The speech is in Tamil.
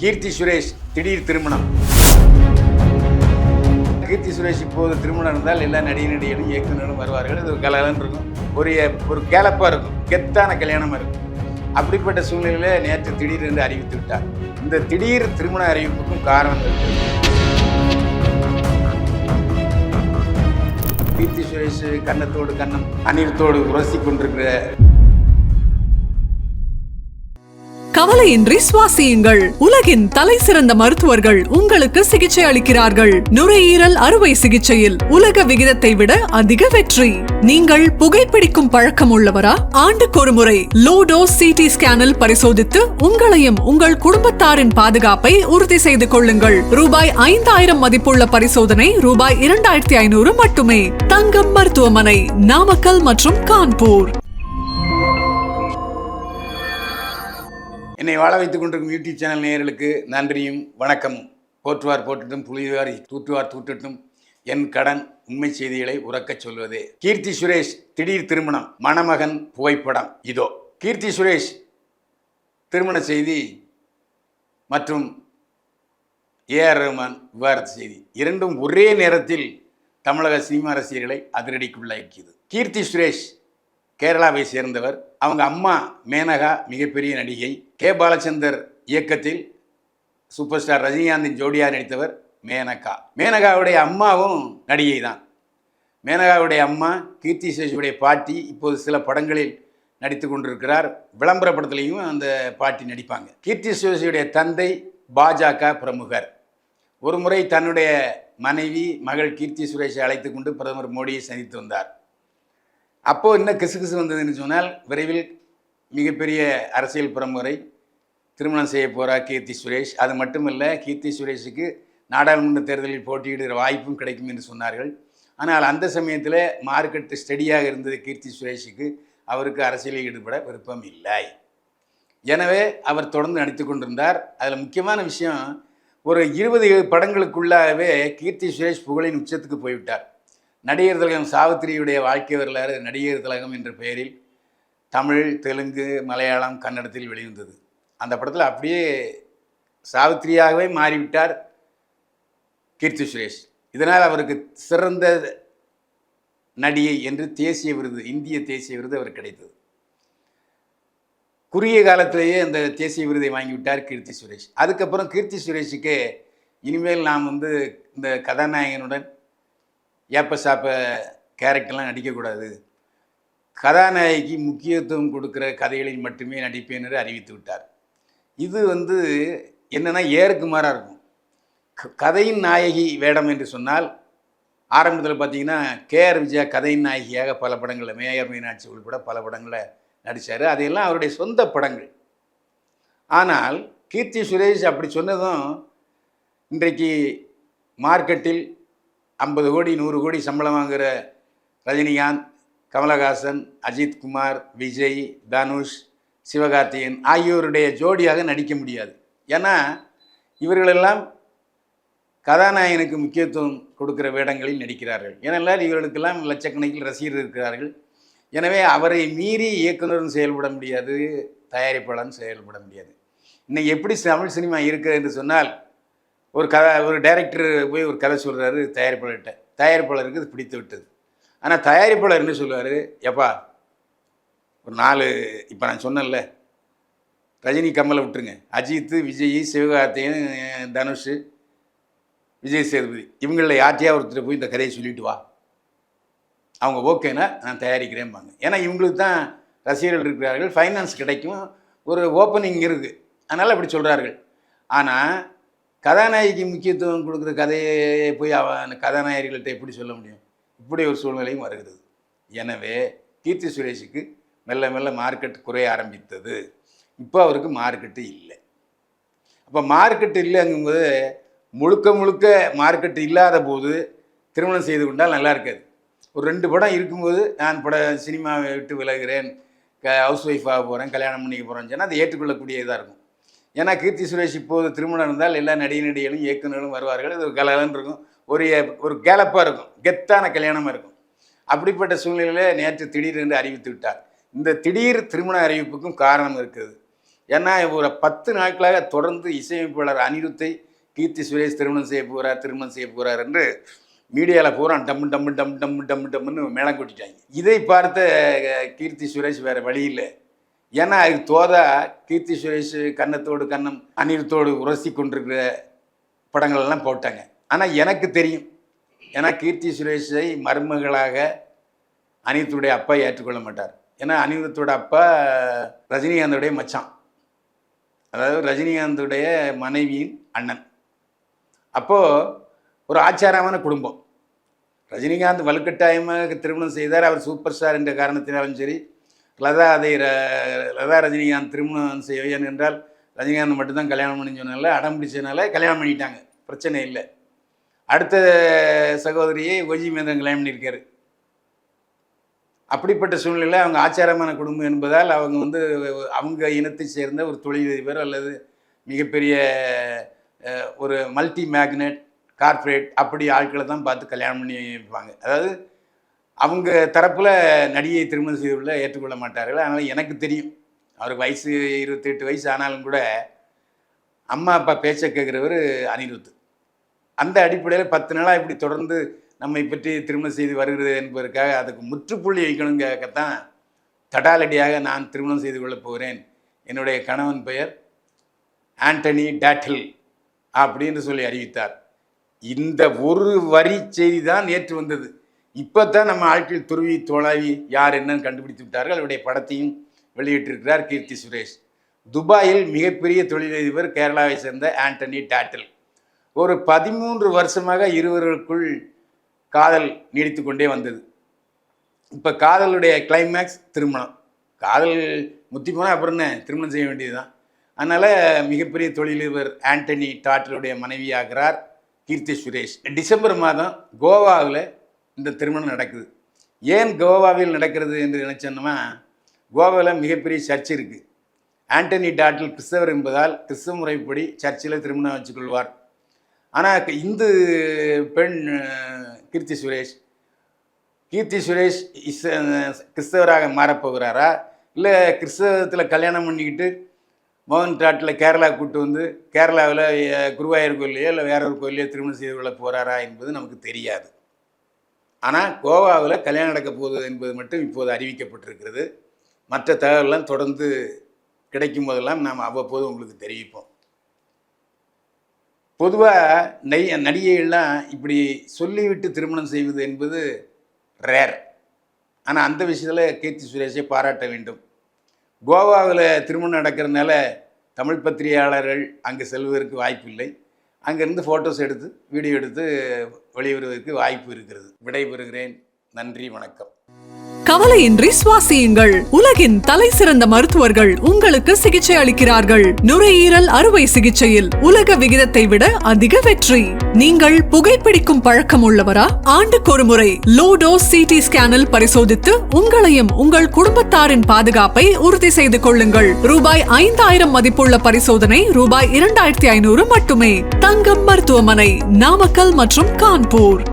கீர்த்தி சுரேஷ் திடீர் திருமணம். கீர்த்தி சுரேஷ் இப்போது திருமணம் இருந்தால் எல்லா நடிகர்களும் இயக்குநர்களும் வருவார்கள். இது ஒரு கலகலன்னு இருக்கும், ஒரு கேலப்பாக இருக்கும், கெத்தான கல்யாணமாக இருக்கும். அப்படிப்பட்ட சூழ்நிலையில் நேற்று திடீர் என்று அறிவித்து விட்டார். இந்த திடீர் திருமண அறிவிப்புக்கும் காரணம் இருக்குது. கீர்த்தி சுரேஷ் கன்னத்தோடு கன்னம் அணிலத்தோடு உரசி கொண்டிருக்கிற கவலையின்றி சுவாசியுங்கள். உலகின் தலை சிறந்த மருத்துவர்கள் உங்களுக்கு சிகிச்சை அளிக்கிறார்கள். நுரையீரல் அறுவை சிகிச்சையில் உலக விகிதத்தை விட அதிக வெற்றி. நீங்கள் புகைப்பிடிக்கும் பழக்கம் உள்ளவரா? ஆண்டுக்கு ஒரு முறை லோ டோஸ் சிடி ஸ்கேனில் பரிசோதித்து உங்களையும் உங்கள் குடும்பத்தாரின் பாதுகாப்பை உறுதி செய்து கொள்ளுங்கள். ரூபாய் 5000 மதிப்புள்ள பரிசோதனை ரூபாய் 2500 மட்டுமே. தங்கம் மருத்துவமனை, நாமக்கல் மற்றும் கான்பூர். என்னை வாழ வைத்துக் கொண்டிருக்கும் யூடியூப் சேனல் நேயர்களுக்கு நன்றியும் வணக்கமும். போற்றுவார் போற்றட்டும், புலிவார் தூற்றுவார் தூற்றட்டும், என் கடன் உண்மை செய்திகளை உறக்கச் சொல்வதே. கீர்த்தி சுரேஷ் திடீர் திருமணம், மணமகன் புகைப்படம் இதோ. கீர்த்தி சுரேஷ் திருமண செய்தி மற்றும் ஏஆர் ரஹ்மான் விவாகரத்து செய்தி இரண்டும் ஒரே நேரத்தில் தமிழக சினிமா ரசிகர்களை அதிரடிக்குள்ளாக்கியது. கீர்த்தி சுரேஷ் கேரளாவை சேர்ந்தவர். அவங்க அம்மா மேனகா மிகப்பெரிய நடிகை. கே பாலச்சந்தர் இயக்கத்தில் சூப்பர் ஸ்டார் ரஜினிகாந்தின் ஜோடியாக நடித்தவர் மேனகா. மேனகாவுடைய அம்மாவும் நடிகை தான். மேனகாவுடைய அம்மா கீர்த்தி சுரேஷுடைய பாட்டி இப்போது சில படங்களில் நடித்து கொண்டிருக்கிறார். விளம்பர படத்துலையும் அந்த பாட்டி நடிப்பாங்க. கீர்த்தி சுரேஷுடைய தந்தை பாஜக பிரமுகர். ஒரு முறை தன்னுடைய மனைவி மகள் கீர்த்தி சுரேஷை அழைத்து கொண்டு பிரதமர் மோடியை சந்தித்து வந்தார். அப்போது என்ன கிசுகிசு வந்ததுன்னு சொன்னால், விரைவில் மிகப்பெரிய அரசியல் பிரமுகரை திருமணம் செய்ய போகிறார் கீர்த்தி சுரேஷ். அது மட்டுமல்ல, கீர்த்தி சுரேஷுக்கு நாடாளுமன்ற தேர்தலில் போட்டியிடுகிற வாய்ப்பும் கிடைக்கும் என்று சொன்னார்கள். ஆனால் அந்த சமயத்தில் மார்க்கெட்டு ஸ்டடியாக இருந்தது கீர்த்தி சுரேஷுக்கு. அவருக்கு அரசியலில் ஈடுபட விருப்பம் இல்லை. எனவே அவர் தொடர்ந்து நடித்து கொண்டிருந்தார். அதில் முக்கியமான விஷயம், ஒரு 20 படங்களுக்குள்ளாகவே கீர்த்தி சுரேஷ் புகழின் உச்சத்துக்கு போய்விட்டார். நடிகர் திலகம் சாவித்திரியுடைய வாழ்க்கை வரலாறு நடிகர் திலகம் என்ற பெயரில் தமிழ், தெலுங்கு, மலையாளம், கன்னடத்தில் வெளிவந்தது. அந்த படத்தில் அப்படியே சாவித்திரியாகவே மாறிவிட்டார் கீர்த்தி சுரேஷ். இதனால் அவருக்கு சிறந்த நடிகை என்று தேசிய விருது, இந்திய தேசிய விருது அவர் கிடைத்தது. குறுகிய காலத்திலேயே அந்த தேசிய விருதை வாங்கிவிட்டார் கீர்த்தி சுரேஷ். அதுக்கப்புறம் கீர்த்தி சுரேஷுக்கு இனிமேல் நாம் இந்த கதாநாயகனுடன் ஏப்ப சாப்ப கேரக்டர்லாம் நடிக்கக்கூடாது, கதாநாயகிக்கு முக்கியத்துவம் கொடுக்குற கதைகளில் மட்டுமே நடிப்பேன் என்று அறிவித்து விட்டார். இது என்னென்னா ஏருக்கு மாறாக இருக்கும். கதையின் நாயகி வேடம் என்று சொன்னால், ஆரம்பத்தில் பார்த்திங்கன்னா கேஆர் விஜயா கதையின் நாயகியாக பல படங்களில், மேயர் மீனாட்சி உள்பட பல படங்களில் நடித்தார். அதையெல்லாம் அவருடைய சொந்த படங்கள். ஆனால் கீர்த்தி சுரேஷ் அப்படி சொன்னதும், இன்றைக்கு மார்க்கெட்டில் 50 கோடி 100 கோடி சம்பளம் வாங்குகிற ரஜினிகாந்த், கமலஹாசன், அஜித் குமார், விஜய், தனுஷ், சிவகார்த்திகேயன் ஆகியோருடைய ஜோடியாக நடிக்க முடியாது. ஏன்னா இவர்களெல்லாம் கதாநாயகனுக்கு முக்கியத்துவம் கொடுக்குற வேடங்களில் நடிக்கிறார்கள். ஏனென்றால் இவர்களுக்கெல்லாம் லட்சக்கணக்கில் ரசிகர்கள் இருக்கிறார்கள். எனவே அவரை மீறி இயக்குனரும் செயல்பட முடியாது, தயாரிப்பாளரும் செயல்பட முடியாது. இன்னைக்கு எப்படி தமிழ் சினிமா இருக்குது என்று சொன்னால், ஒரு டைரக்டர் போய் ஒரு கதை சொல்கிறாரு தயாரிப்பாளர்கிட்ட. தயாரிப்பாளருக்கு இது பிடித்து விட்டது. ஆனால் தயாரிப்பாளர் என்ன சொல்லுவார், எப்பா ஒரு 4 இப்போ நான் சொன்னேன்ல, ரஜினி கமலை விட்டுருங்க, அஜித், விஜய், சிவகார்த்திகேயன், தனுஷ், விஜய் சேதுபதி, இவங்களில் யார்ட்டையா ஒருத்தர் போய் இந்த கதையை சொல்லிட்டு வா, அவங்க ஓகேனா நான் தயாரிக்கிறேன்பாங்க. ஏன்னா இவங்களுக்கு தான் ரசிகர்கள் இருக்கிறார்கள், ஃபைனான்ஸ் கிடைக்கும், ஒரு ஓப்பனிங் இருக்குது, அதனால் அப்படி சொல்கிறார்கள். ஆனால் கதாநாயகிக்கு முக்கியத்துவம் கொடுக்குற கதையை போய் கதாநாயகர்கள்ட்ட எப்படி சொல்ல முடியும்? இப்படி ஒரு சூழ்நிலையும் வருகிறது. எனவே கீர்த்தி சுரேஷுக்கு மெல்ல மெல்ல மார்க்கெட் குறைய ஆரம்பித்தது. இப்போ அவருக்கு மார்க்கெட்டு இல்லை. அப்போ மார்க்கெட்டு இல்லைங்கும்போது, முழுக்க மார்க்கெட்டு இல்லாத போது திருமணம் செய்து கொண்டால் நல்லா இருக்காது. ஒரு 2 படம் இருக்கும்போது நான் சினிமாவை விட்டு விலகிறேன், ஹவுஸ் ஒய்ஃப் ஆக போகிறேன், கல்யாணம் பண்ணிக்க போகிறேன்னு சொன்னால் அது ஏற்றுக்கொள்ளக்கூடியதாக இருக்கும். ஏன்னா கீர்த்தி சுரேஷ் இப்போது திருமணம் இருந்தால் எல்லா நடிகர்களும் இயக்குநர்களும் வருவார்கள். இது ஒரு கலகலன்னு இருக்கும், ஒரு கேலப்பாக இருக்கும், கெத்தான கல்யாணமாக இருக்கும். அப்படிப்பட்ட சூழ்நிலையில் நேற்று திடீர் என்று அறிவித்து விட்டார். இந்த திடீர் திருமண அறிவிப்புக்கும் காரணம் இருக்குது. ஏன்னா ஒரு 10 நாட்களாக தொடர்ந்து இசையமைப்பாளர் அனிருத்தை கீர்த்தி சுரேஷ் திருமணம் செய்ய போகிறார் என்று மீடியாவில் பூரா டம்மு டம்மு டம் டம்மு டம்மு டம்முன்னு மேளம் கொட்டிட்டாங்க. இதை பார்த்த கீர்த்தி சுரேஷ் வேறு வழி இல்லை. ஏன்னா அது தோதா கீர்த்தி சுரேஷ் கன்னத்தோடு கன்னம் அனிருத்தோடு உரசி கொண்டிருக்கிற படங்கள்லாம் போட்டாங்க. ஆனால் எனக்கு தெரியும், ஏன்னா கீர்த்தி சுரேஷை மருமகளாக அனிருத்துடைய அப்பா ஏற்றுக்கொள்ள மாட்டார். ஏன்னா அனிருத்தோட அப்பா ரஜினிகாந்தோடைய மச்சான், அதாவது ரஜினிகாந்துடைய மனைவியின் அண்ணன். அப்போது ஒரு ஆச்சாரமான குடும்பம். ரஜினிகாந்த் வலுக்கட்டாயமாக திருமணம் செய்தார். அவர் சூப்பர் ஸ்டார் என்ற காரணத்தினாலும் சரி, லதா ரஜினிகாந்த் திருமணம் செய்வேன் என்றால் ரஜினிகாந்த் மட்டும்தான் கல்யாணம் பண்ணி சொன்னால அடம் பிடிச்சதுனால கல்யாணம் பண்ணிட்டாங்க, பிரச்சனை இல்லை. அடுத்த சகோதரியை ஓஜி மேந்தன் கல்யாணம் பண்ணியிருக்காரு. அப்படிப்பட்ட சூழ்நிலையில் அவங்க ஆச்சாரமான குடும்பம் என்பதால் அவங்க அவங்க இனத்தை சேர்ந்த ஒரு தொழிலதிபர் அல்லது மிகப்பெரிய ஒரு மல்டி மேக்னெட் கார்ப்பரேட் அப்படி ஆட்களை தான் பார்த்து கல்யாணம் பண்ணி வைப்பாங்க. அதாவது அவங்க தரப்பில் நடிகை திருமணம் செய்துள்ள ஏற்றுக்கொள்ள மாட்டார்கள். அதனால் எனக்கு தெரியும், அவருக்கு வயசு 28 வயசு ஆனாலும் கூட அம்மா அப்பா பேச்சை கேட்குறவர் அனிருத். அந்த அடிப்படையில் 10 நாளாக இப்படி தொடர்ந்து நம்மை பற்றி திருமணம் செய்து வருகிறது என்பதற்காக அதுக்கு முற்றுப்புள்ளி வைக்கணுங்கத்தான் தடாலடியாக நான் திருமணம் செய்து கொள்ளப் போகிறேன், என்னுடைய கணவன் பெயர் ஆண்டனி டாட்டில் அப்படின்னு சொல்லி அறிவித்தார். இந்த ஒரு வரி செய்தி தான் நேற்று வந்தது. இப்போ தான் நம்ம ஆட்கள் துருவி தோளாவி யார் என்னன்னு கண்டுபிடித்து விட்டார்கள். அவருடைய படத்தையும் வெளியிட்டிருக்கிறார் கீர்த்தி சுரேஷ். துபாயில் மிகப்பெரிய தொழிலதிபர் கேரளாவை சேர்ந்த ஆண்டனி டாட்டில். ஒரு 13 வருஷமாக இருவருக்குள் காதல் நீடித்து கொண்டே வந்தது. இப்போ காதலுடைய கிளைமேக்ஸ் திருமணம். காதல் முத்தி போனால் அப்புறம் என்ன, திருமணம் செய்ய வேண்டியது தான். அதனால் மிகப்பெரிய தொழிலதிபர் ஆண்டனி டாட்டிலுடைய மனைவியாகிறார் கீர்த்தி சுரேஷ். டிசம்பர் மாதம் கோவாவில் இந்த திருமணம் நடக்குது. ஏன் கோவாவில் நடக்கிறது என்று நினச்சோன்னா, கோவாவில் மிகப்பெரிய சர்ச் இருக்குது. ஆண்டனி டாட்டில் கிறிஸ்தவர் என்பதால் கிறிஸ்தவ முறைப்படி சர்ச்சில் திருமணம் வச்சுக்கொள்வார். ஆனால் இந்து பெண் கீர்த்தி சுரேஷ் கிறிஸ்தவராக மாறப்போகிறாரா, இல்லை கிறிஸ்தவத்தில் கல்யாணம் பண்ணிக்கிட்டு மோகன் டாட்டில் கேரளா கூட்டு வந்து கேரளாவில் குருவாயூர் கோயிலையோ இல்லை வேற ஒரு கோயிலையோ திருமணம் செய்து கொள்ள போகிறாரா என்பது நமக்கு தெரியாது. ஆனால் கோவாவில் கல்யாணம் நடக்க போகுது என்பது மட்டும் இப்போது அறிவிக்கப்பட்டிருக்கிறது. மற்ற தகவல்லாம் தொடர்ந்து கிடைக்கும் போதெல்லாம் நாம் அவ்வப்போது உங்களுக்கு தெரிவிப்போம். பொதுவாக நடிகைகள்லாம் இப்படி சொல்லிவிட்டு திருமணம் செய்வது என்பது ரேர். ஆனால் அந்த விஷயத்தில் கீர்த்தி சுரேஷை பாராட்ட வேண்டும். கோவாவில் திருமணம் நடக்கிறதுனால தமிழ் பத்திரிகையாளர்கள் அங்கே செல்வதற்கு வாய்ப்பு இல்லை. அங்கேருந்து ஃபோட்டோஸ் எடுத்து வீடியோ எடுத்து வெளிவருவதற்கு வாய்ப்பு இருக்கிறது. விடைபெறுகிறேன். நன்றி, வணக்கம். கவலையின்றி சுவாசியுங்கள். உலகின் தலை சிறந்த மருத்துவர்கள் உங்களுக்கு சிகிச்சை அளிக்கிறார்கள். நுரையீரல் அறுவை சிகிச்சையில் உலக விகிதத்தை விட அதிக வெற்றி. நீங்கள் புகைப்பிடிக்கும் பழக்கம் உள்ளவரா? ஆண்டுக்கொரு முறை லோ டோஸ் CT ஸ்கேனில் பரிசோதித்து உங்களையும் உங்கள் குடும்பத்தாரின் பாதுகாப்பை உறுதி செய்து கொள்ளுங்கள். ரூபாய் 5000 மதிப்புள்ள பரிசோதனை ரூபாய் 2500 மட்டுமே. தங்கம் மருத்துவமனை, நாமக்கல் மற்றும் கான்பூர்.